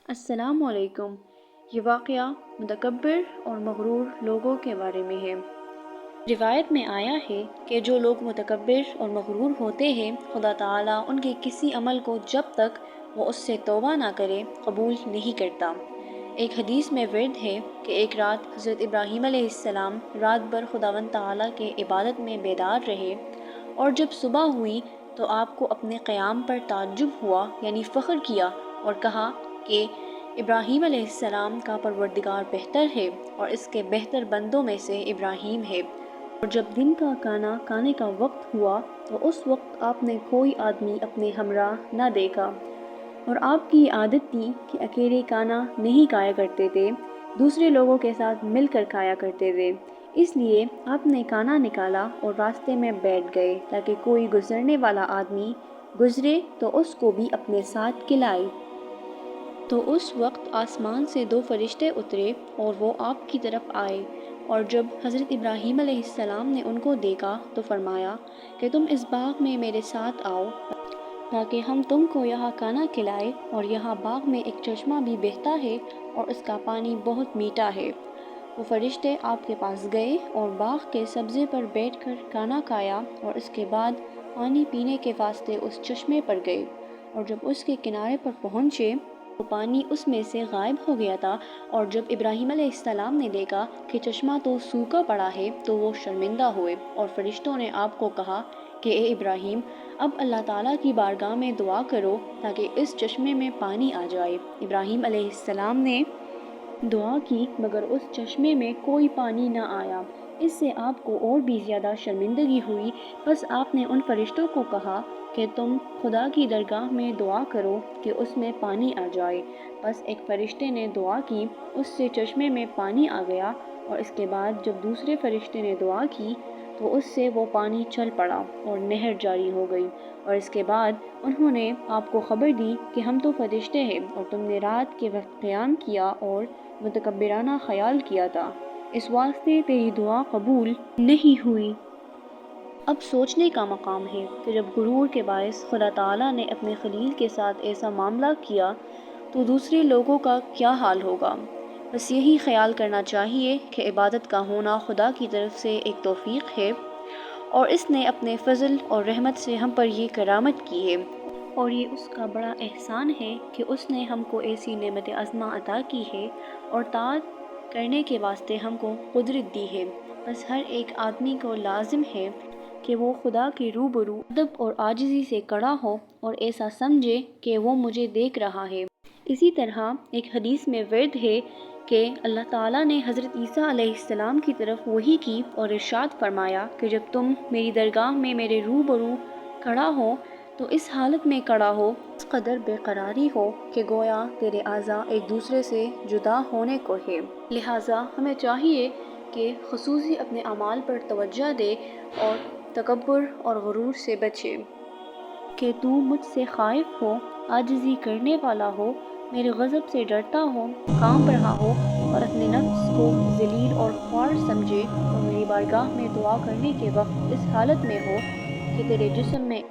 السلام علیکم۔ یہ واقعہ متکبر اور مغرور لوگوں کے بارے میں ہے۔ روایت میں آیا ہے کہ جو لوگ متکبر اور مغرور ہوتے ہیں، خدا تعالیٰ ان کے کسی عمل کو جب تک وہ اس سے توبہ نہ کرے قبول نہیں کرتا۔ ایک حدیث میں ورد ہے کہ ایک رات حضرت ابراہیم علیہ السلام رات بھر خداوند تعالیٰ کے عبادت میں بیدار رہے، اور جب صبح ہوئی تو آپ کو اپنے قیام پر تعجب ہوا، یعنی فخر کیا اور کہا کہ ابراہیم علیہ السلام کا پروردگار بہتر ہے اور اس کے بہتر بندوں میں سے ابراہیم ہے۔ اور جب دن کا کھانا کھانے کا وقت ہوا تو اس وقت آپ نے کوئی آدمی اپنے ہمراہ نہ دیکھا، اور آپ کی عادت تھی کہ اکیلے کھانا نہیں کھایا کرتے تھے، دوسرے لوگوں کے ساتھ مل کر کھایا کرتے تھے۔ اس لیے آپ نے کھانا نکالا اور راستے میں بیٹھ گئے تاکہ کوئی گزرنے والا آدمی گزرے تو اس کو بھی اپنے ساتھ کھلائے۔ تو اس وقت آسمان سے دو فرشتے اترے اور وہ آپ کی طرف آئے، اور جب حضرت ابراہیم علیہ السلام نے ان کو دیکھا تو فرمایا کہ تم اس باغ میں میرے ساتھ آؤ تاکہ ہم تم کو یہاں کھانا کھلائے، اور یہاں باغ میں ایک چشمہ بھی بہتا ہے اور اس کا پانی بہت میٹھا ہے۔ وہ فرشتے آپ کے پاس گئے اور باغ کے سبزے پر بیٹھ کر کھانا کھایا، اور اس کے بعد پانی پینے کے واسطے اس چشمے پر گئے، اور جب اس کے کنارے پر پہنچے تو پانی اس میں سے غائب ہو گیا تھا۔ اور جب ابراہیم علیہ السلام نے دیکھا کہ چشمہ تو سوکھا پڑا ہے تو وہ شرمندہ ہوئے، اور فرشتوں نے آپ کو کہا کہ اے ابراہیم، اب اللہ تعالیٰ کی بارگاہ میں دعا کرو تاکہ اس چشمے میں پانی آ جائے۔ ابراہیم علیہ السلام نے دعا کی مگر اس چشمے میں کوئی پانی نہ آیا۔ اس سے آپ کو اور بھی زیادہ شرمندگی ہوئی، بس آپ نے ان فرشتوں کو کہا کہ تم خدا کی درگاہ میں دعا کرو کہ اس میں پانی آ جائے۔ بس ایک فرشتے نے دعا کی، اس سے چشمے میں پانی آ گیا، اور اس کے بعد جب دوسرے فرشتے نے دعا کی تو اس سے وہ پانی چل پڑا اور نہر جاری ہو گئی، اور اس کے بعد انہوں نے آپ کو خبر دی کہ ہم تو فرشتے ہیں اور تم نے رات کے وقت قیام کیا اور متکبرانہ خیال کیا تھا، اس واسطے تیری دعا قبول نہیں ہوئی۔ اب سوچنے کا مقام ہے کہ جب غرور کے باعث خدا تعالیٰ نے اپنے خلیل کے ساتھ ایسا معاملہ کیا تو دوسرے لوگوں کا کیا حال ہوگا۔ بس یہی خیال کرنا چاہیے کہ عبادت کا ہونا خدا کی طرف سے ایک توفیق ہے، اور اس نے اپنے فضل اور رحمت سے ہم پر یہ کرامت کی ہے، اور یہ اس کا بڑا احسان ہے کہ اس نے ہم کو ایسی نعمت عظمہ عطا کی ہے اور طاعت کرنے کے واسطے ہم کو قدرت دی ہے۔ بس ہر ایک آدمی کو لازم ہے کہ وہ خدا کے روبرو ادب اور عاجزی سے کھڑا ہو اور ایسا سمجھے کہ وہ مجھے دیکھ رہا ہے۔ اسی طرح ایک حدیث میں ورد ہے کہ اللہ تعالیٰ نے حضرت عیسیٰ علیہ السلام کی طرف وحی کی اور ارشاد فرمایا کہ جب تم میری درگاہ میں میرے روبرو کھڑا ہو تو اس حالت میں کھڑا ہو، اس قدر بے قراری ہو کہ گویا تیرے اعضاء ایک دوسرے سے جدا ہونے کو ہے۔ لہٰذا ہمیں چاہیے کہ خصوصی اپنے اعمال پر توجہ دے اور تکبر اور غرور سے بچے، کہ تو مجھ سے خائف ہو، عاجزی کرنے والا ہو، میرے غضب سے ڈرتا ہو، کانپ رہا ہو، اور اپنے نفس کو ذلیل اور خوار سمجھے، اور میری بارگاہ میں دعا کرنے کے وقت اس حالت میں ہو کہ تیرے جسم میں